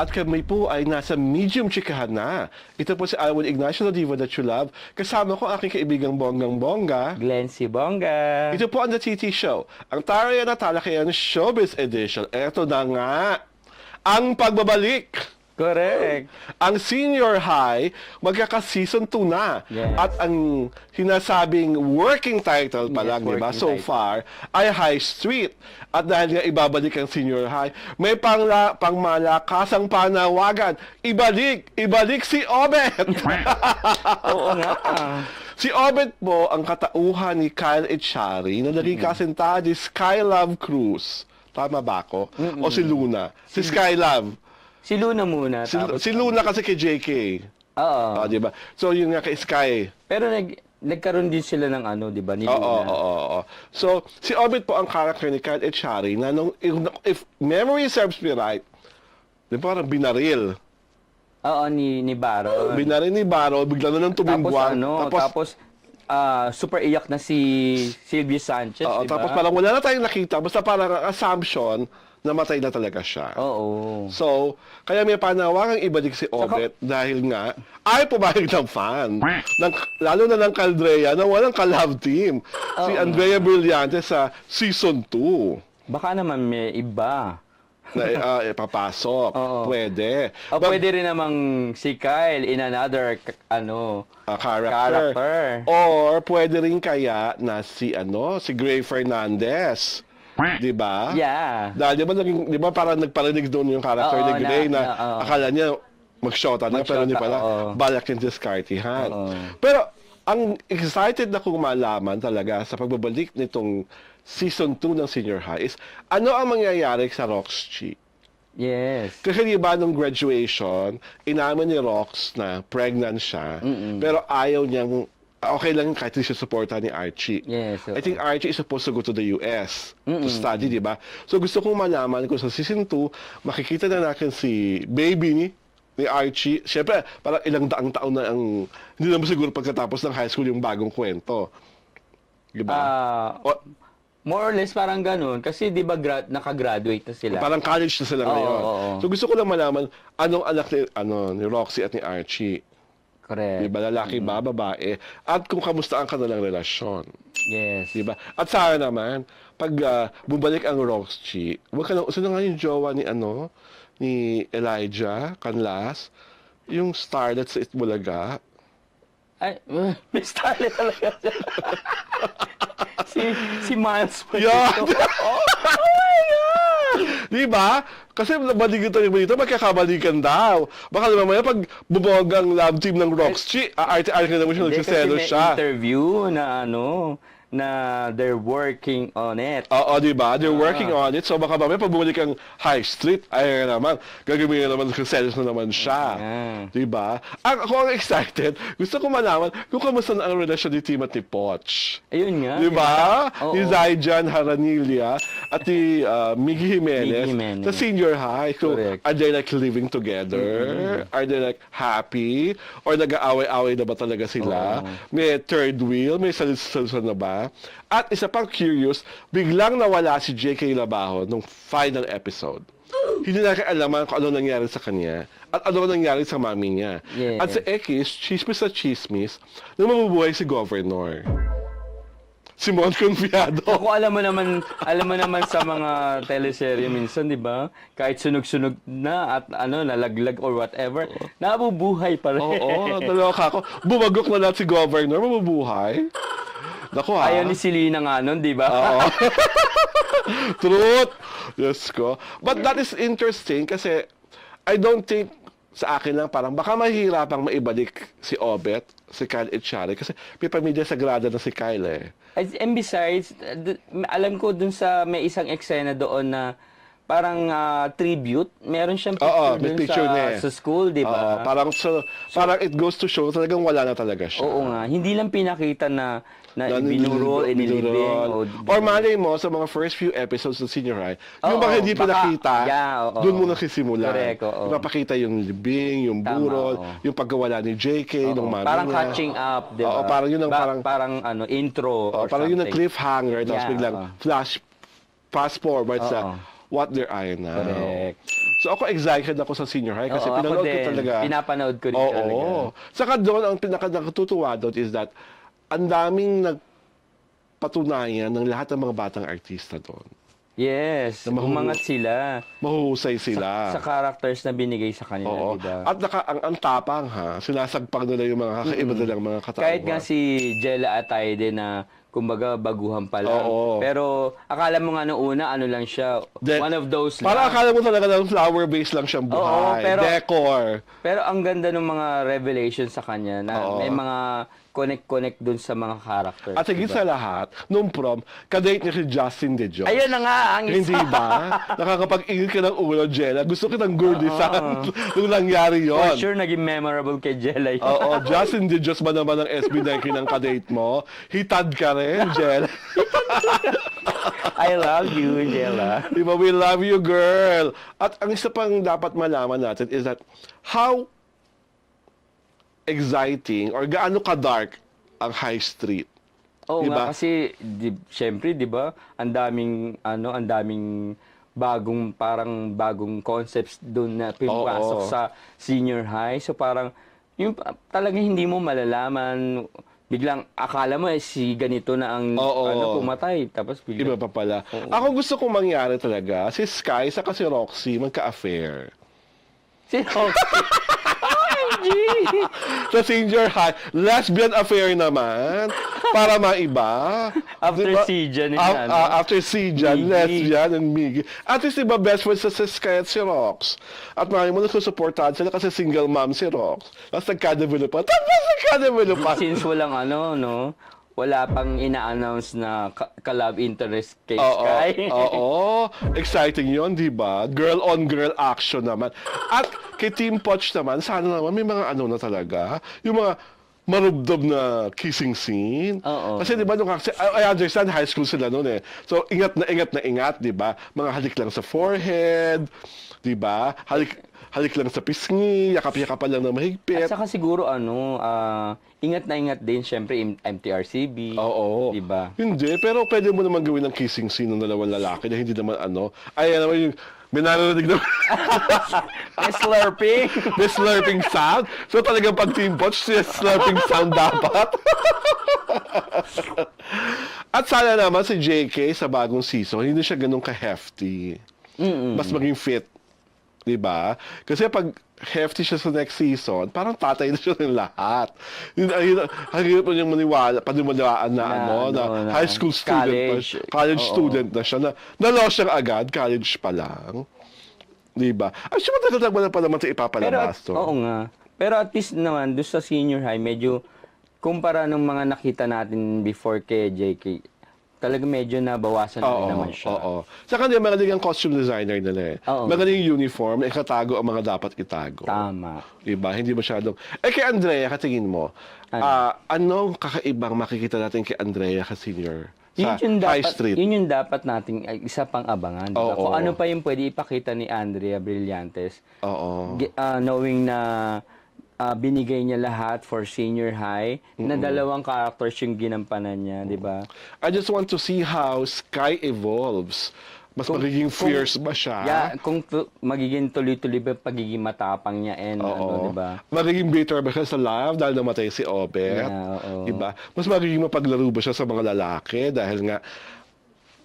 At kami po ay nasa medium chikahan na. Ito po si Alwin Ignacio, the Diva That You Love. Kasama ko ang aking kaibigang bonggang-bongga. Glenn C. Bongga. Ito po ang The TT Show, ang Tarayan at Talakayan Showbiz Edition. Ito na nga, ang pagbabalik. Correct. Ang Senior High, magkaka-season 2 na. Yes. At ang sinasabing working title pa Yes, lang, di ba, working so title. far, ay High Street. At dahil nga ibabalik ang Senior High, may pangmalakasang panawagan. Ibalik si Obet! Oo nga. Si Obet po ang katauhan ni Kyle Echari na naging kasintahan ni Skylove Cruz. Tama ba ako? O si Luna? Si Skylove. Si Luna muna. Si Luna kasi kay JK. Oo. Di ba? So, yun nga kay Sky. Pero nagkaroon din sila ng ano, di ba? Ni Oo, Luna. oo. So, si Obet po ang character ni Kyle Echari na nung, if memory serves me right, di ba parang binaril. Oo, ni Baron. Binaril ni Baro, bigla na nang Tapos tumingwang. tapos super iyak na si Silvio Sanchez, Oo, di ba? tapos parang wala na tayong nakita, basta parang assumption, namatay na talaga siya. Oo. So, kaya may panawagang ibalik si Obet dahil nga ay pumayag ng fan. Lalo na ng Caldrea na walang ka-love team. Si Andrea Brillante sa season 2 Baka naman may iba. na ipapasok. Oo. Pwede. O pwede rin namang si Kyle in another character. Or pwede rin kaya na si Gray Fernandez. 'Di ba? Yeah. Dahil 'di ba parang nagparinig doon yung character Oo, ni Gray na oo. akala niya mag-shota na pero hindi pala oo. balak yung diskartihan. Oo. Pero ang excited na kong malaman talaga sa pagbabalik nitong season 2 ng Senior High is ano ang mangyayari sa Rox Chi. Yes. Kasi di ba nung graduation, inamin ni Rox na pregnant siya, pero ayaw niyang okay lang kahit hindi siya supportahan ni Archie. Yes. I think Archie is supposed to go to the US to study, di ba? So gusto kong malaman kung sa season 2, makikita na natin si baby ni Archie. Siyempre, parang ilang daang taon na ang, hindi naman siguro pagkatapos ng high school yung bagong kwento. Di ba? More or less parang ganun. Kasi di ba nakagraduate na sila? Parang college na sila ngayon. oo. So gusto ko lang malaman, anong anak ni Roxy at ni Archie? Correct. Diba, lalaki ba, babae? At kung kamusta ang kanilang relasyon. Yes. Diba? At sana naman, pag bumalik ang Roxy, wag ka lang, sino nga yung jowa ni Elijah Canlas, yung starlet sa Itbulaga. Ay, may starlet talaga siya. si Miles pa Yeah. dito. Oh my God! Di ba? Kasi balikan tayo dito, magkakabalikan daw. Baka naman maya pag bubog ang love team ng Roxy, arte-arte naman siya, Hindi, nagsiselo kasi may siya. interview na they're working on it. Oo, di ba? They're working on it. So baka mamaya pag bumalik ang High Street, ay naman, gagawin naman, selos na naman siya. Di ba? Ako ang excited. Gusto ko malaman kung kamusta na ang relasyon ni Timothy Poch. Ayun nga. Di ba? Oo. Ni Zaijan Haranilia at ni Miggy Jimenez Jimenez. sa senior high. So, Correct. are they like living together? Are they like happy? Or nag-aaway-aaway na ba talaga sila? Oo. May third wheel? May salusan na ba? At isa pang curious, biglang nawala si J.K. Labajo nung final episode. Hindi na kaalaman kung ano nangyari sa kanya at ano nangyari sa mami niya. Yes. At sa X, chismis na chismis, na mabubuhay si Governor. Si Mon Confiado. Ako alam mo naman sa mga teleserye minsan, 'di ba? Kahit sunog-sunog na at nalaglag or whatever, nabubuhay pa rin. Oo, naloka ako. Bumagok na lahat si Governor, mabubuhay. Naku ha. Ayaw ni Selena nga nun, 'di ba? Oo. Truth. Diyos ko. But that is interesting kasi I don't think sa akin lang parang baka mahirapang maibalik si Obet, si Kyle Echari kasi may pamilya sagrada na si Kyle eh. And besides, alam ko dun sa may isang eksena doon na parang tribute, meron siyang picture may dun picture niya eh. sa school, 'di ba? Parang it goes to show talagang wala na talaga siya. Oo nga, hindi lang pinakita na binurol, inilibing. Or malay mo, sa mga first few episodes ng Senior High, yung mga hindi pinakita, doon mo nagsisimula. Correct, oo. Napakita yung libing, yung Tama, burol, oo. yung pagkawala ni JK, nung mami Parang niya. catching up, 'di ba? Oo, parang yun ang parang intro or parang yun ang something. cliffhanger, tapos Yeah, biglang fast forward sa what they're eyeing now. Correct. So ako excited ako sa senior high kasi Oo, ako pinanood ko din. talaga. Pinapanood ko rin Oo. talaga. Saka doon, ang pinaka-nakatutuwa doon is that ang daming nagpatunayan ng lahat ng mga batang artista doon. Yes, Na umangat sila Mahuhusay sila. sa characters na binigay sa kanila, Oo. di ba? At ang tapang ha, sinasagpang nila yung mga kakaiba nilang mga katauhan. Kahit nga si Jella Atayde na kumbaga baguhan pa lang. Oo. Pero akala mo nga nung una, ano lang siya, one of those Para lang. akala mo talaga ng flower base lang siyang buhay. Oo, pero- Decor. Pero ang ganda ng mga revelations sa kanya na Oo. may mga connect dun sa mga characters. At higit diba? sa lahat, nung prom, kadate niya si Justin De Jong. Ayun na nga, ang Hindi isa. ba? Nakakapag-ingit ka ng ulo, Jella. Gusto kitang gurdisan nung nangyari For yon. sure, naging memorable kay Jella yun. Oo, Justin De Jong ba naman ang SB19 ng kadate mo? Hitad ka rin, Jella. I love you, Jella. Di ba? We love you, girl. At ang isa pang dapat malaman natin is that how exciting or gaano ka-dark ang High Street. Oo Diba? nga, kasi syempre, 'di ba? Ang daming bagong concepts doon na pinapasok Oo. sa senior high. So parang yung talagang hindi mo malalaman, biglang akala mo si ganito na ang Oo. pumatay, tapos Iba biglang pa pala. Oo. Ako gusto kong mangyari talaga, si Sky sa si Roxy magka-affair. sino? Sa senior high, lesbian affair naman, para maiba. After Diba? Sijan, After Sijan, Miggy. lesbian and Miggy. At least iba best friends sa si Sky at si Rox. At marami mo nagsusuportahan sila kasi single mom si Rox. Tapos nagka-develop pa. Since walang wala pang ina-announce na ka-love interest kay Oo, Sky. oo. Exciting yon, di ba? Girl-on-girl action naman. At kay Team Poch naman, sana naman may mga na talaga. Yung mga marubdob na kissing scene. Oo. Kasi di ba, I understand high school sila noon eh. So, ingat na ingat, di ba? Mga halik lang sa forehead, di ba? Halik lang sa pisngi, yakap-yakapan lang na mahigpit. At saka siguro ingat na ingat din syempre MTRCB. Oo. Diba? Hindi, pero pwede mo naman gawin ng kissing scene ng dalawang lalaki na hindi naman ay naman yung may narinig na Slurping. may slurping sound. So talagang pag Team Poch, slurping sound dapat. At sana naman si JK sa bagong season, hindi siya ganun ka-hefty. Mas maging fit. Diba? Kasi pag hefty siya sa next season, parang tatay na siya ng lahat. Ang hirap niyang paniwalaan na high school student, college Oo. student na siya, na-lost siya agad, college pa lang. Diba? Ay, siya matagal pa naman ito ipapalabas to. Oo nga. Pero at least naman, doon sa senior high, medyo, kumpara nung mga nakita natin before kay JK, talaga medyo nabawasan na rin naman siya. Oo. Saka hindi, magaling ang costume designer nila eh. Oo. Magaling yung uniform, ikatago ang mga dapat itago. Tama. Diba? Hindi masyadong... kay Andrea, katingin mo, anong kakaibang makikita natin kay Andrea ka senior sa High Street? Yun yung dapat nating isa pang abangan. Diba? Oo. Kung ano pa yung pwede ipakita ni Andrea Brillantes, Oo. knowing na binigay niya lahat for senior high, na dalawang characters yung ginampanan niya, di ba? I just want to see how Sky evolves. Mas magiging fierce ba siya? Yeah, kung magiging tuloy-tuloy ba pagiging matapang niya Oo. di ba? Magiging bitter ba siya sa love dahil namatay si Obet? Yeah, oo. Diba? Mas magiging mapaglaro ba siya sa mga lalaki dahil nga,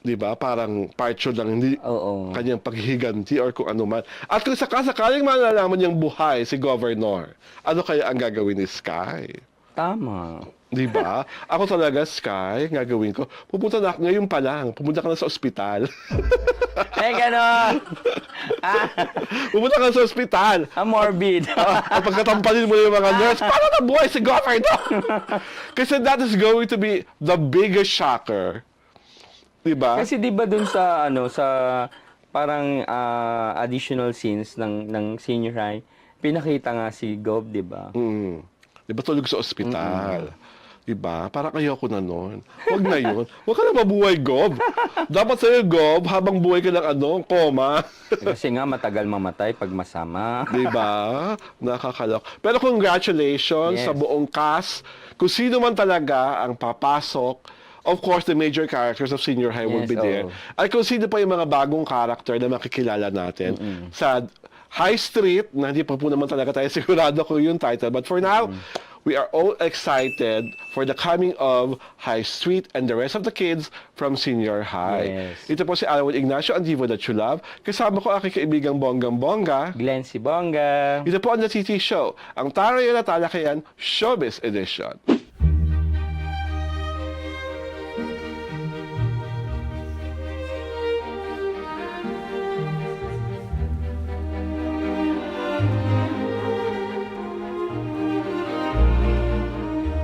diba, parang part yun lang, hindi Oo. kanyang paghihiganti or kung ano man. At kung sakaling malalaman niyang buhay si Governor, ano kaya ang gagawin ni Sky? Tama. Di ba? Ako talaga, Sky, gagawin ko. Pupunta na, ngayon pa lang, pumunta ka na sa ospital. Ganon! Pumunta ka na sa ospital. Morbid. At pagkatampalin mo yung mga nurse, paano nabuhay si Governor? Kasi that is going to be the biggest shocker. Di ba? Kasi di ba dun sa, sa parang additional scenes ng senior high, pinakita nga si Gov, di ba? Di ba tulog sa ospital? Di ba? Parang ayoko na nun. Huwag na yun. Huwag ka na mabuhay, Gob. Dapat sa'yo, Gob, habang buhay ka ng coma. Kasi nga matagal mamatay pag masama. Di ba? Nakakalok. Pero congratulations Yes. sa buong cast. Kung sino man talaga ang papasok of course, the major characters of senior high will Yes, be there. oo. At kung sino pa yung mga bagong character na makikilala natin sa High Street, na hindi pa po naman talaga tayo sigurado kung yung title. But for now, we are all excited for the coming of High Street and the rest of the kids from senior high. Yes. Ito po si Alwin Ignacio, ang Divo that you love. Kasama ko aking kaibigang Bonggang-Bongga. Glenn Sibonga. Ito po ang The TT Show, ang Tarayan at Talakayan Showbiz Edition.